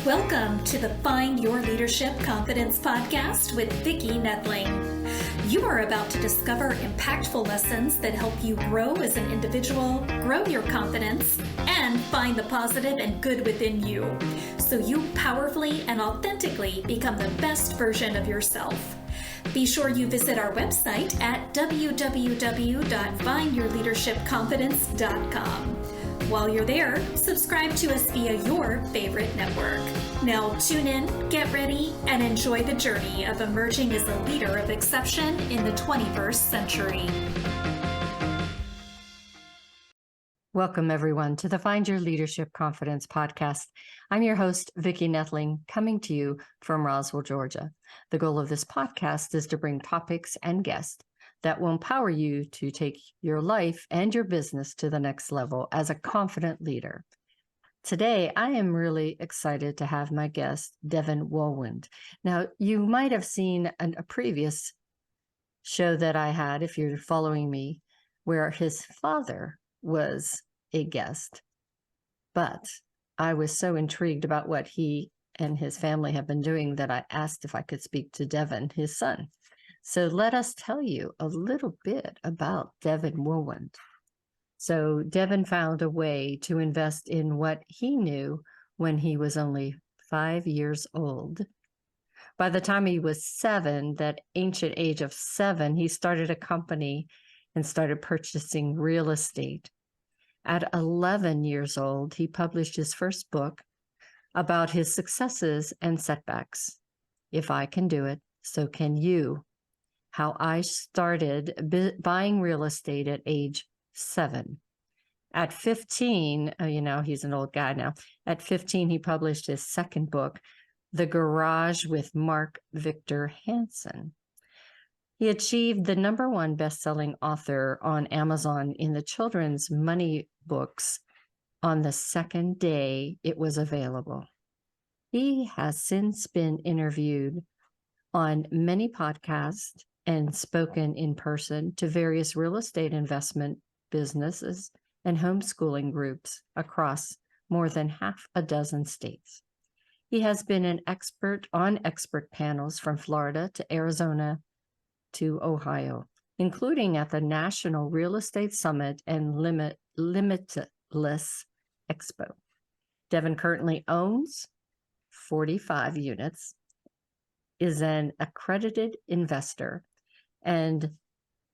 Welcome to the Find Your Leadership Confidence podcast with Vicki Noethling. You are about to discover impactful lessons that help you grow as an individual, grow your confidence, and find the positive and good within you, so you powerfully and authentically become the best version of yourself. Be sure you visit our website at www.findyourleadershipconfidence.com. While you're there, subscribe to us via your favorite network. Now tune in, get ready, and enjoy the journey of emerging as a leader of exception in the 21st century. Welcome, everyone, to the Find Your Leadership Confidence podcast. I'm your host, Vicki Noethling, coming to you from Roswell, Georgia. The goal of this podcast is to bring topics and guests that will empower you to take your life and your business to the next level as a confident leader. Today, I am really excited to have my guest, Deven Wohlwend. Now, you might have seen a previous show that I had, if you're following me, where his father was a guest. But I was so intrigued about what he and his family have been doing that I asked if I could speak to Deven, his son. So let us tell you a little bit about Deven Wohlwend. So Deven found a way to invest in what he knew when he was only 5 years old. By the time he was 7, that ancient age of 7, he started a company and started purchasing real estate. At 11 years old, he published his first book about his successes and setbacks. If I can do it, so can you. How I started buying real estate at age 7. At 15, he's an old guy now. At 15, he published his second book, The Garage with Mark Victor Hansen. He achieved the #1 bestselling author on Amazon in the children's money books on the second day it was available. He has since been interviewed on many podcasts and spoken in person to various real estate investment businesses and homeschooling groups across more than half a dozen states. He has been an expert on expert panels from Florida to Arizona to Ohio, including at the National Real Estate Summit and Limitless Expo. Deven currently owns 45 units, is an accredited investor, and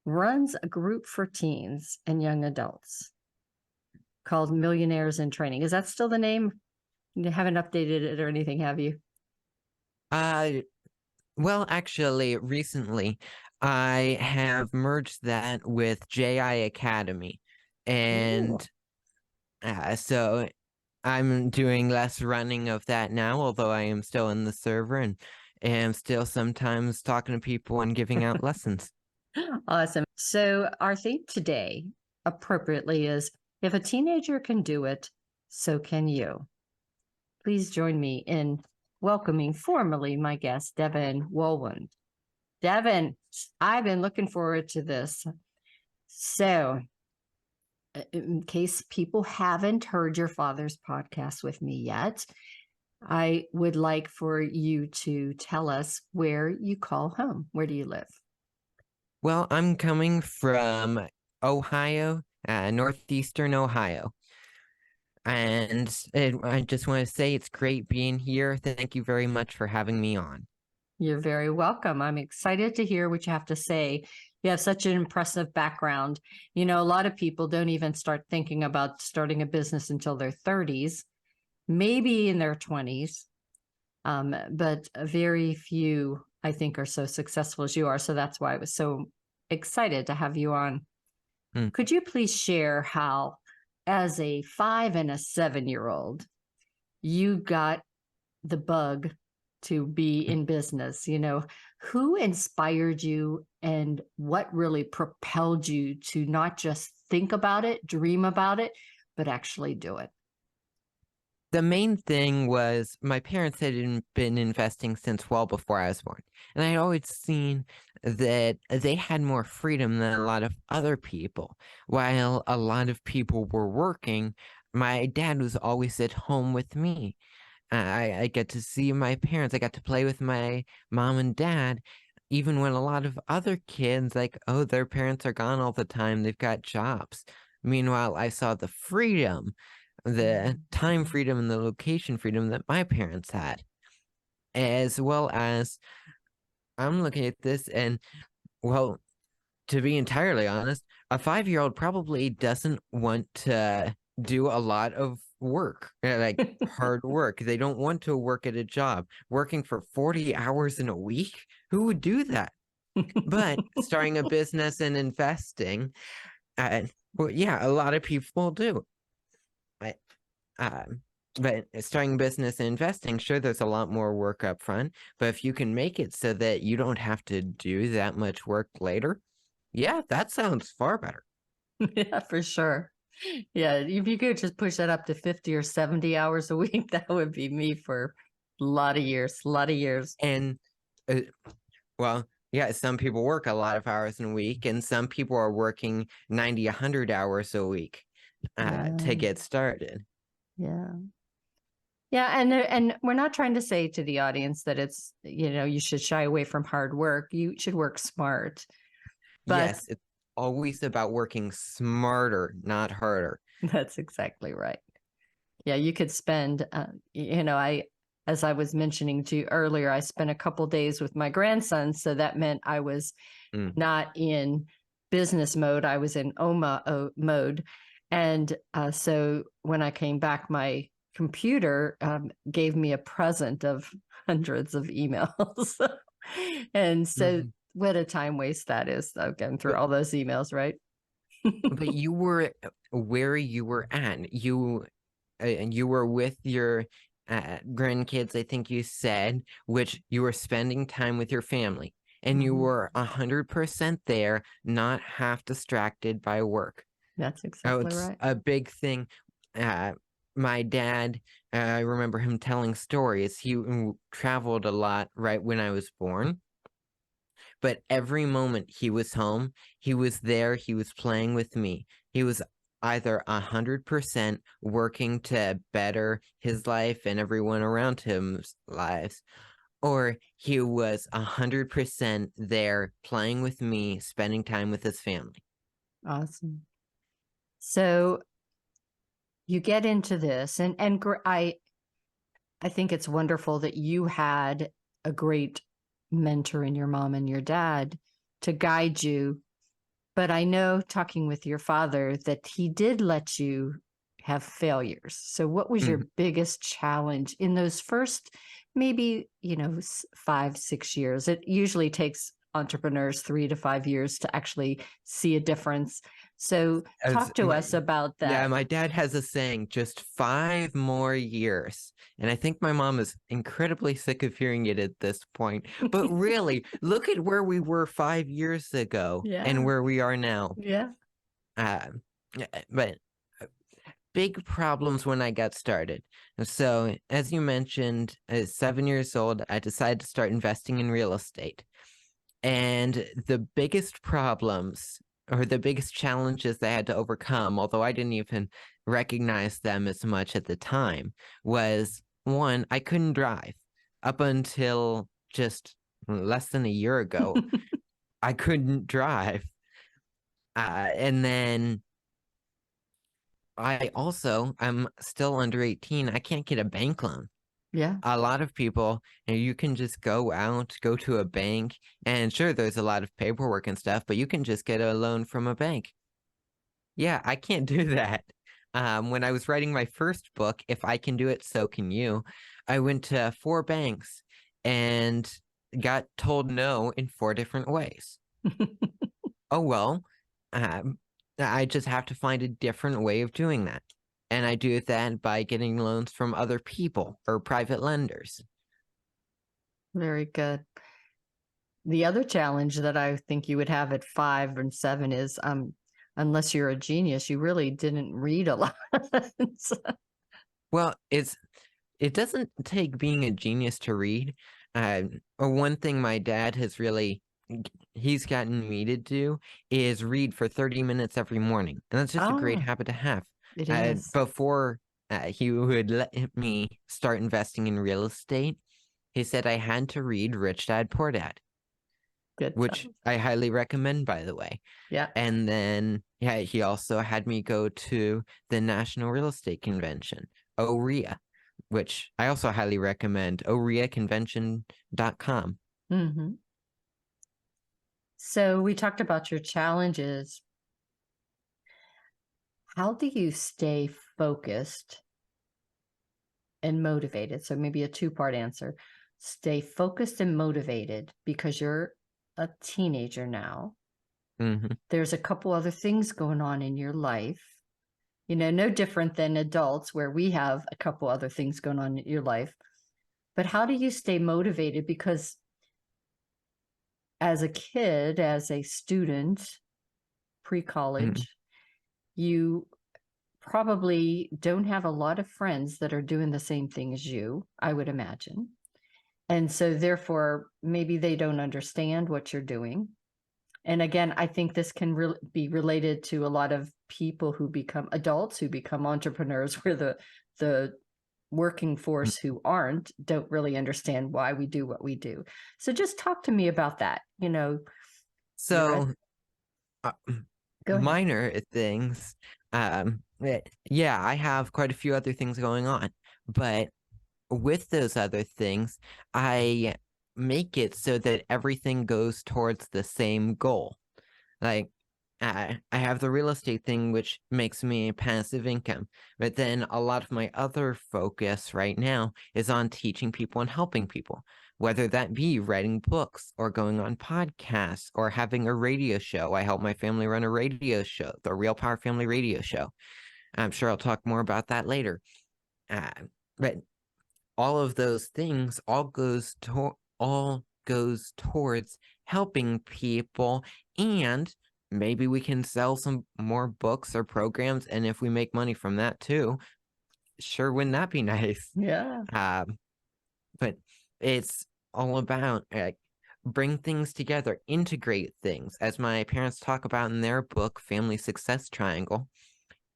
runs a group for teens and young adults called Millionaires in Training. Is that still the name? You haven't updated it or anything, have you? Well, actually, recently, I have merged that with JI Academy, and so I'm doing less running of that now, although I am still in the server and am still sometimes talking to people and giving out lessons. Awesome. So our theme today, appropriately, is if a teenager can do it, so can you. Please join me in welcoming formally my guest, Deven Wohlwend. Deven, I've been looking forward to this. So, in case people haven't heard your father's podcast with me yet, I would like for you to tell us where you call home. Where do you live? Well, I'm coming from Ohio, northeastern Ohio. And I just want to say it's great being here. Thank you very much for having me on. You're very welcome. I'm excited to hear what you have to say. You have such an impressive background. You know, a lot of people don't even start thinking about starting a business until their 30s, maybe in their 20s. But very few, I think, are so successful as you are. So that's why I was so excited to have you on. Could you please share how, as a 5 and a 7-year-old, you got the bug to be in business? You know, who inspired you and what really propelled you to not just think about it, dream about it, but actually do it? The main thing was my parents had been investing since well before I was born. And I had always seen that they had more freedom than a lot of other people. While a lot of people were working, my dad was always at home with me. I get to see my parents. I got to play with my mom and dad, even when a lot of other kids, like, oh, their parents are gone all the time. They've got jobs. Meanwhile, I saw the freedom, the time freedom and the location freedom that my parents had, as well as I'm looking at this and, well, to be entirely honest, a 5-year-old probably doesn't want to do a lot of work, like hard work. They don't want to work at a job. Working for 40 hours in a week? Who would do that? But starting a business and investing, well, yeah, a lot of people do. But, but starting a business and investing, sure, there's a lot more work up front. But if you can make it so that you don't have to do that much work later, yeah, that sounds far better. Yeah, for sure. Yeah, if you could just push that up to 50 or 70 hours a week, that would be me for a lot of years, a lot of years. And, well, yeah, some people work a lot of hours in a week, and some people are working 90, 100 hours a week to get started. Yeah. Yeah, and we're not trying to say to the audience that it's, you should shy away from hard work. You should work smart. But yes, it's always about working smarter, not harder. That's exactly right. Yeah, you could spend, as I was mentioning to you earlier, I spent a couple days with my grandson. So that meant I was not in business mode. I was in OMA mode. And so when I came back, my computer gave me a present of hundreds of emails. And so what a time waste that is, going through all those emails, right? But you were where you were at. You were with your grandkids, I think you said, which you were spending time with your family, and you were 100% there, not half distracted by work. That's exactly right. A big thing. My dad, I remember him telling stories. He traveled a lot right when I was born. But every moment he was home, he was there, he was playing with me. He was either 100% working to better his life and everyone around him's lives, or he was 100% there playing with me, spending time with his family. Awesome. So you get into this, and I think it's wonderful that you had a great mentor in your mom and your dad to guide you. But I know, talking with your father, that he did let you have failures. So what was your biggest challenge in those first, maybe, 5, 6 years? It usually takes entrepreneurs 3 to 5 years to actually see a difference. So talk to us about that. Yeah, my dad has a saying, just 5 more years. And I think my mom is incredibly sick of hearing it at this point. But really, look at where we were 5 years ago and where we are now. Yeah. But big problems when I got started. So, as you mentioned, at 7 years old, I decided to start investing in real estate. And the biggest problems, or the biggest challenges that I had to overcome, although I didn't even recognize them as much at the time, was one, I couldn't drive. Up until just less than a year ago, I couldn't drive. And then I'm still under 18. I can't get a bank loan. Yeah. A lot of people, you can just go to a bank, and sure, there's a lot of paperwork and stuff, but you can just get a loan from a bank. Yeah, I can't do that. When I was writing my first book, If I Can Do It, So Can You, I went to 4 banks and got told no in 4 different ways. Oh, well, I just have to find a different way of doing that. And I do that by getting loans from other people or private lenders. Very good. The other challenge that I think you would have at 5 and 7 is, unless you're a genius, you really didn't read a lot. Well, it doesn't take being a genius to read. One thing my dad has he's gotten me to do is read for 30 minutes every morning. And that's just a great habit to have. It is. Before he would let me start investing in real estate. He said I had to read Rich Dad Poor Dad, Good which stuff. I highly recommend, by the way. Yeah. And then, yeah, he also had me go to the National Real Estate Convention, OREA, which I also highly recommend, oreaconvention.com. Mm-hmm. So we talked about your challenges. How do you stay focused and motivated? So maybe a two-part answer. Stay focused and motivated because you're a teenager now. Mm-hmm. There's a couple other things going on in your life, no different than adults where we have a couple other things going on in your life. But how do you stay motivated? Because as a kid, as a student, pre-college, you probably don't have a lot of friends that are doing the same thing as you, I would imagine. And so therefore, maybe they don't understand what you're doing. And again, I think this can be related to a lot of people who become adults, who become entrepreneurs, where the working force who don't really understand why we do what we do. So just talk to me about that. So, Go ahead. minor things. Yeah, I have quite a few other things going on, but with those other things, I make it so that everything goes towards the same goal. Like, I have the real estate thing, which makes me passive income. But then a lot of my other focus right now is on teaching people and helping people, whether that be writing books or going on podcasts or having a radio show. I help my family run a radio show, the Real Power Family Radio Show. I'm sure I'll talk more about that later. But all of those things all goes towards helping people, and maybe we can sell some more books or programs, and if we make money from that too, sure, wouldn't that be nice? Yeah. But it's all about bring things together, integrate things, as my parents talk about in their book, Family Success Triangle.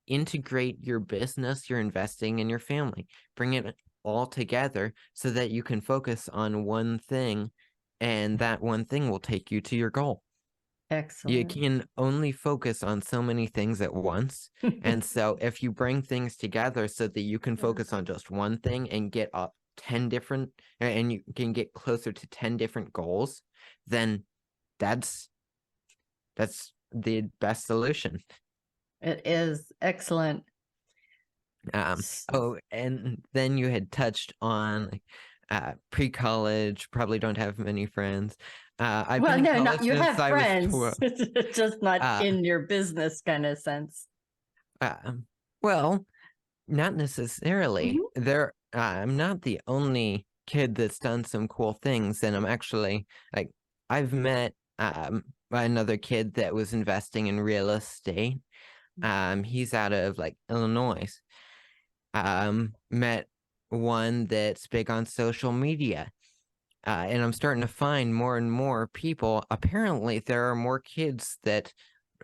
Integrate your business, your investing, and your family. Bring it all together so that you can focus on one thing, and that one thing will take you to your goal. Excellent. You can only focus on so many things at once. And so if you bring things together so that you can focus on just one thing and get up 10 different, and you can get closer to 10 different goals, then that's the best solution. It is excellent. Oh, and then you had touched on pre-college, probably don't have many friends. I've been in college you since have I was friends, 12. just not in your business kind of sense. Well, not necessarily. I'm not the only kid that's done some cool things, and I'm actually I've met another kid that was investing in real estate. He's out of Illinois. Met one that's big on social media. And I'm starting to find more and more people. Apparently, there are more kids that,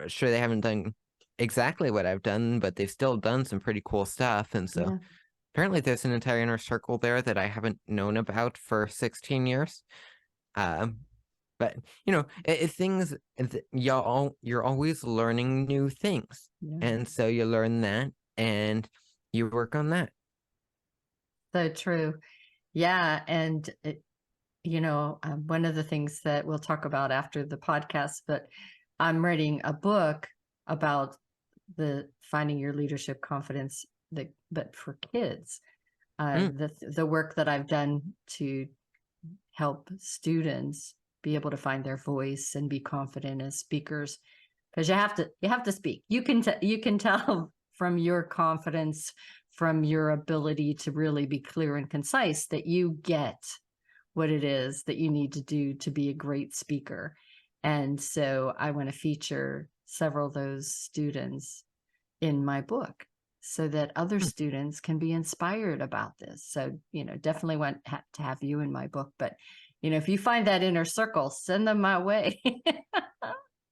sure, they haven't done exactly what I've done, but they've still done some pretty cool stuff. And so apparently there's an entire inner circle there that I haven't known about for 16 years. But things, you're always learning new things. And so you learn that and you work on that. So true. Yeah. And one of the things that we'll talk about after the podcast, but I'm writing a book about the finding your leadership confidence, but for kids. The work that I've done to help students be able to find their voice and be confident as speakers, because you have to speak. You can tell from your confidence, from your ability to really be clear and concise, that you get what it is that you need to do to be a great speaker. And so I want to feature several of those students in my book so that other students can be inspired about this. So, definitely want to have you in my book, but if you find that inner circle, send them my way.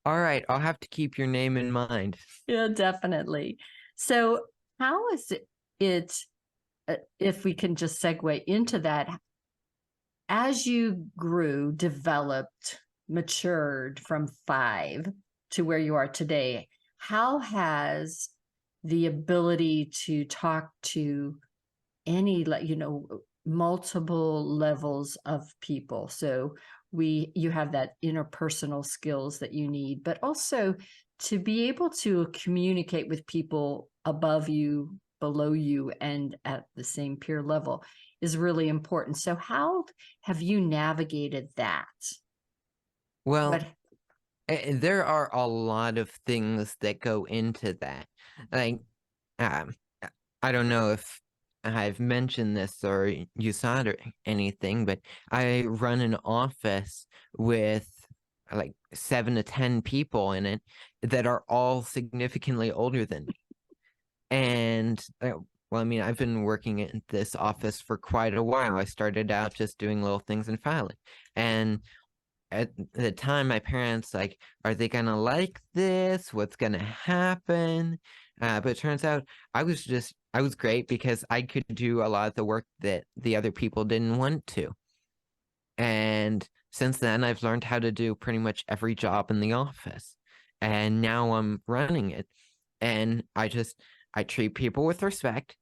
All right, I'll have to keep your name in mind. Yeah, definitely. So how is it if we can just segue into that, as you grew, developed, matured from 5 to where you are today, how has the ability to talk to any, multiple levels of people, so you have that interpersonal skills that you need, but also to be able to communicate with people above you, below you, and at the same peer level is really important. So how have you navigated that? Well, What? there are a lot of things that go into that. Like, um, I don't know if I've mentioned this or you saw it or anything, but I run an office with like 7 to 10 people in it that are all significantly older than me. And well, I mean, I've been working in this office for quite a while. I started out just doing little things and filing. And at the time, my parents, like, are they gonna like this? What's gonna happen? But it turns out I was great because I could do a lot of the work that the other people didn't want to. And since then, I've learned how to do pretty much every job in the office. And now I'm running it. And I treat people with respect.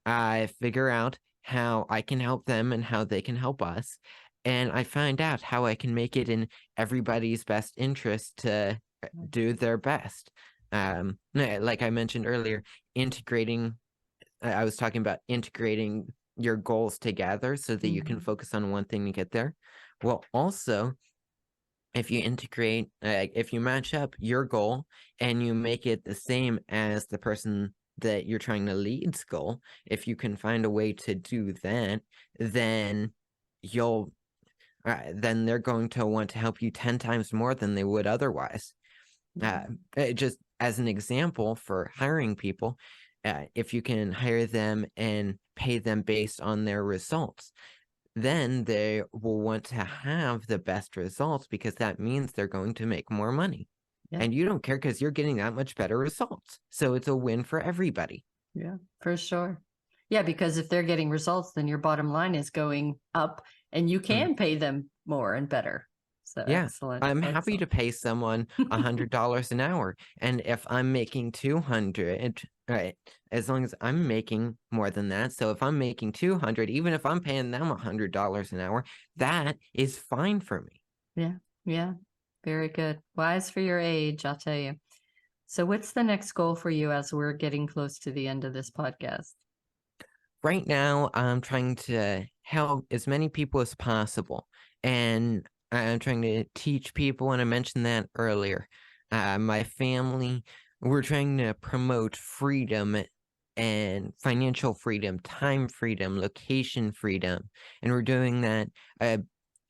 I figure out how I can help them and how they can help us. And I find out how I can make it in everybody's best interest to do their best. Like I mentioned earlier, I was talking about integrating your goals together so that you can focus on one thing to get there. Well, also, if you match up your goal and you make it the same as the person that you're trying to lead's goal, if you can find a way to do that, then then they're going to want to help you 10 times more than they would otherwise. Just as an example for hiring people, if you can hire them and pay them based on their results, then they will want to have the best results because that means they're going to make more money. Yeah. And you don't care because you're getting that much better results. So it's a win for everybody. Yeah, for sure. Yeah, because if they're getting results, then your bottom line is going up and you can pay them more and better. So yeah, excellent. I'm happy to pay someone $100 an hour. And if I'm making 200, right, as long as I'm making more than that. So if I'm making 200, even if I'm paying them $100 an hour, that is fine for me. Yeah. Yeah. Very good. Wise for your age, I'll tell you. So what's the next goal for you as we're getting close to the end of this podcast? Right now, I'm trying to help as many people as possible. And I'm trying to teach people, and I mentioned that earlier. My family, we're trying to promote freedom and financial freedom, time freedom, location freedom. And we're doing that.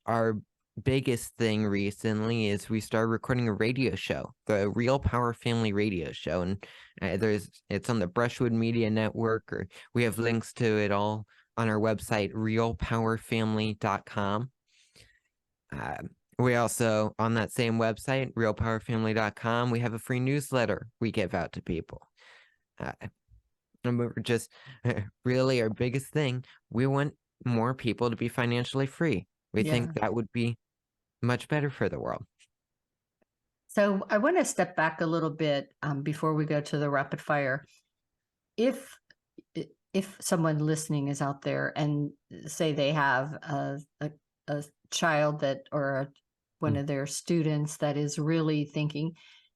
Our biggest thing recently is we started recording a radio show, the Real Power Family Radio Show, and it's on the Brushwood Media Network, or we have links to it all on our website, realpowerfamily.com. We also, on that same website, realpowerfamily.com, we have a free newsletter we give out to people. And we're just really our biggest thing. We want more people to be financially free. We think that would be much better for the world. So I want to step back a little bit before we go to the rapid fire. If someone listening is out there and say they have a child that or one of their students that is really thinking,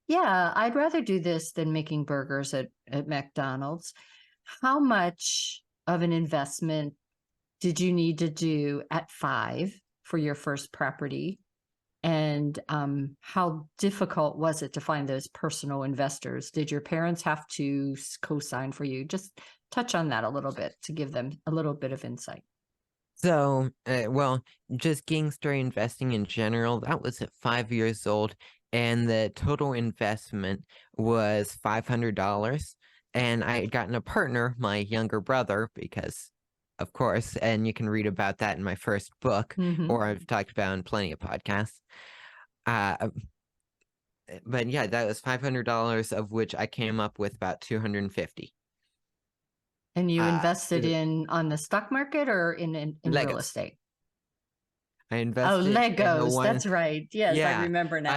yeah, I'd rather do this than making burgers at McDonald's. How much of an investment did you need to do at 5 for your first property? And how difficult was it to find those personal investors? Did your parents have to co-sign for you? Just touch on that a little bit to give them a little bit of insight. So, well, just getting started investing in general, that was at 5 years old, and the total investment was $500. And I had gotten a partner, my younger brother, because, of course, and you can read about that in my first book, or I've talked about in plenty of podcasts. But yeah, that was $500, of which I came up with about $250. And you invested on the stock market or in real Legos. estate? I invested in the Legos. one. That's right. Yes, I Yeah, remember now.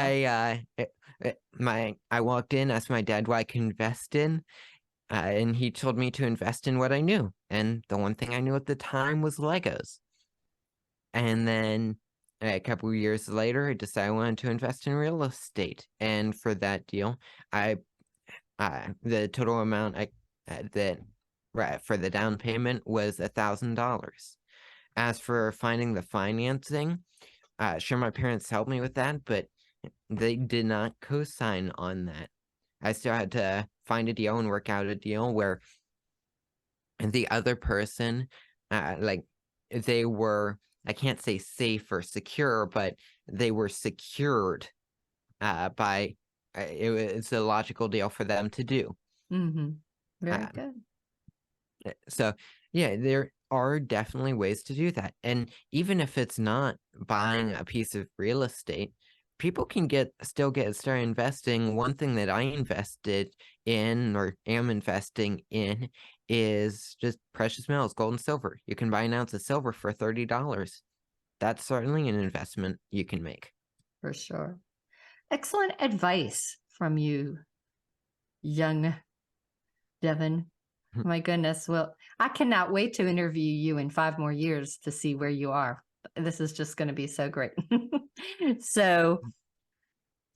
I walked in, asked my dad what I could invest in, and he told me to invest in what I knew. And the one thing I knew at the time was Legos. And then a couple of years later, I decided I wanted to invest in real estate. And for that deal, the total amount for the down payment was $1,000. As for finding the financing, sure, my parents helped me with that, but they did not co-sign on that. I still had to find a deal and work out a deal where the other person, they were, I can't say safe or secure, but they were secured by, it's a logical deal for them to do. Mm-hmm. Very good. So, yeah, there are definitely ways to do that. And even if it's not buying a piece of real estate, people can still get started investing. One thing that I invested in or am investing in is just precious metals, gold and silver. You can buy an ounce of silver for $30. That's certainly an investment you can make. For sure. Excellent advice from you, young Deven. My goodness. Well, I cannot wait to interview you in 5 more years to see where you are. This is just going to be so great. So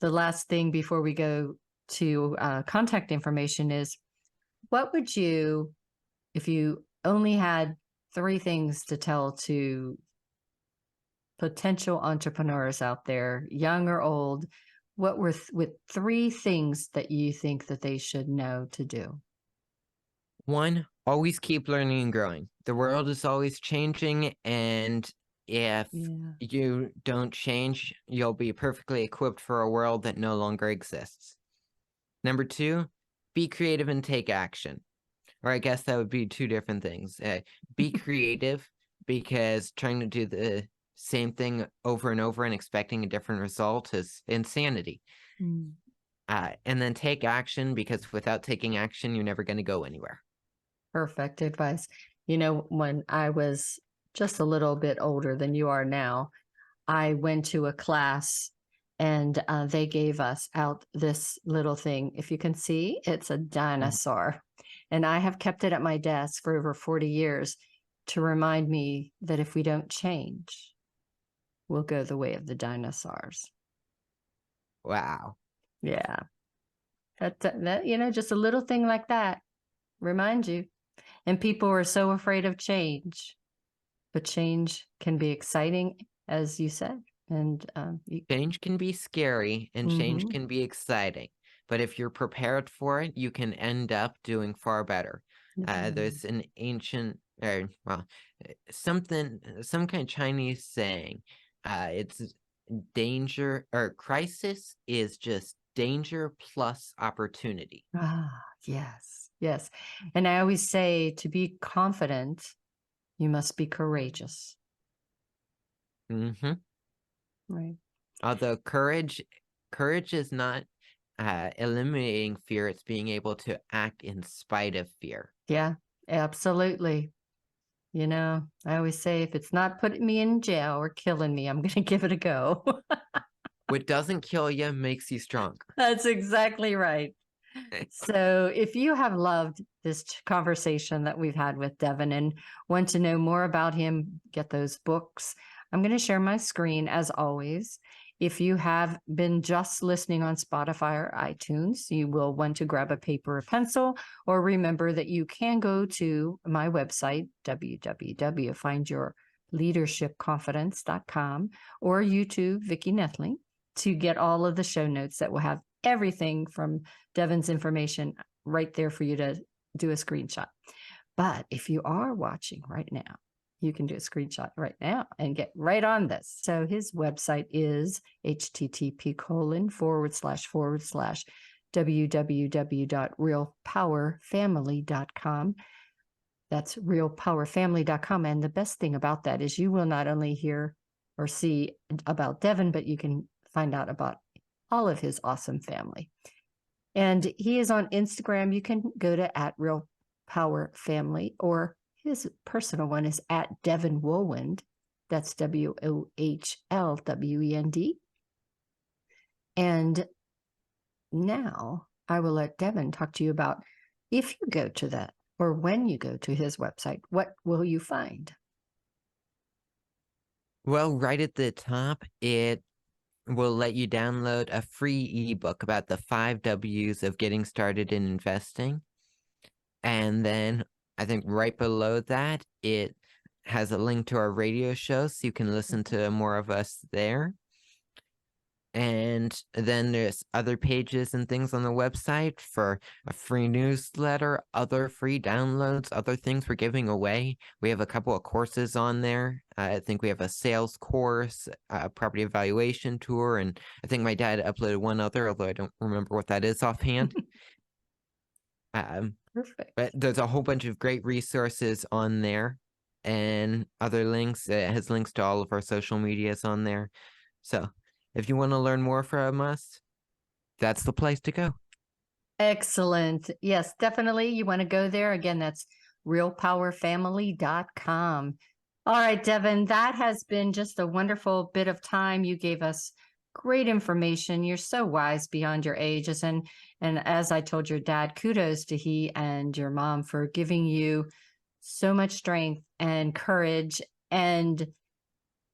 the last thing before we go to contact information is, what would you, if you only had 3 things to tell to potential entrepreneurs out there, young or old, what were with 3 things that you think that they should know to do? 1, always keep learning and growing. The world is always changing, and if you don't change, you'll be perfectly equipped for a world that no longer exists. Number 2, be creative and take action. Or I guess that would be 2 different things. Be creative, because trying to do the same thing over and over and expecting a different result is insanity. And then take action, because without taking action, you're never going to go anywhere. Perfect advice. You know, when I was just a little bit older than you are now, I went to a class and they gave us out this little thing. If you can see, it's a dinosaur. And I have kept it at my desk for over 40 years to remind me that if we don't change, we'll go the way of the dinosaurs. Wow. Yeah. That you know, just a little thing like that remind you. And people are so afraid of change, but change can be exciting, as you said. And change can be scary and change can be exciting. But if you're prepared for it, you can end up doing far better. There's an ancient, some kind of Chinese saying, it's danger, or crisis is just danger plus opportunity. Yes. And I always say, to be confident, you must be courageous. Right. Although courage is not eliminating fear, it's being able to act in spite of fear. Yeah, absolutely. You know, I always say, if it's not putting me in jail or killing me, I'm going to give it a go. What doesn't kill you makes you stronger. That's exactly right. So if you have loved this conversation that we've had with Deven and want to know more about him, get those books, I'm going to share my screen as always. If you have been just listening on Spotify or iTunes, you will want to grab a paper or pencil, or remember that you can go to my website, www.findyourleadershipconfidence.com, or YouTube, Vicki Noethling, to get all of the show notes that will have everything from Deven's information right there for you to do a screenshot. But if you are watching right now, you can do a screenshot right now and get right on this. So his website is http://www.realpowerfamily.com. That's realpowerfamily.com. And the best thing about that is you will not only hear or see about Deven, but you can find out about all of his awesome family. And he is on Instagram. You can go to Power Family, or his personal one is at Deven Wohlwend. That's WOHLWEND. And now I will let Deven talk to you about if you go to that, or when you go to his website, what will you find? Well, right at the top, it will let you download a free ebook about the 5 W's of getting started in investing. And then I think right below that, it has a link to our radio show, so you can listen to more of us there. And then there's other pages and things on the website for a free newsletter, other free downloads, other things we're giving away. We have a couple of courses on there. I think we have a sales course, a property evaluation tour, and I think my dad uploaded one other, although I don't remember what that is offhand. Perfect. But there's a whole bunch of great resources on there and other links. It has links to all of our social medias on there. So if you want to learn more from us, that's the place to go. Excellent. Yes, definitely. You want to go there. Again, that's realpowerfamily.com. All right, Deven, that has been just a wonderful bit of time. You gave us great information. You're so wise beyond your ages. And as I told your dad, kudos to he and your mom for giving you so much strength and courage and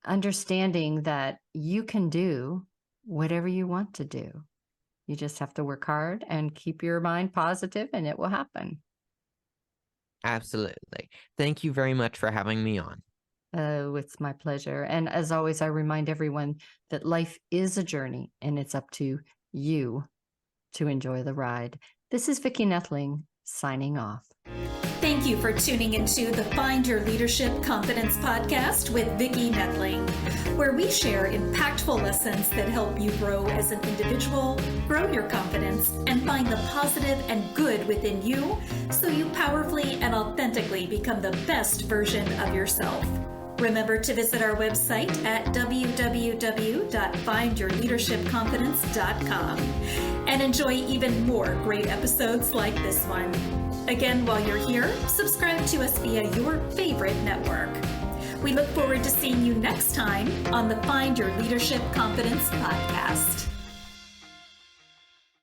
understanding that you can do whatever you want to do. You just have to work hard and keep your mind positive, and it will happen. Absolutely. Thank you very much for having me on. Oh, it's my pleasure. And as always, I remind everyone that life is a journey, and it's up to you to enjoy the ride. This is Vicki Noethling signing off. Thank you for tuning into the Find Your Leadership Confidence podcast with Vicki Noethling, where we share impactful lessons that help you grow as an individual, grow your confidence, and find the positive and good within you so you powerfully and authentically become the best version of yourself. Remember to visit our website at www.findyourleadershipconfidence.com and enjoy even more great episodes like this one. Again, while you're here, subscribe to us via your favorite network. We look forward to seeing you next time on the Find Your Leadership Confidence podcast.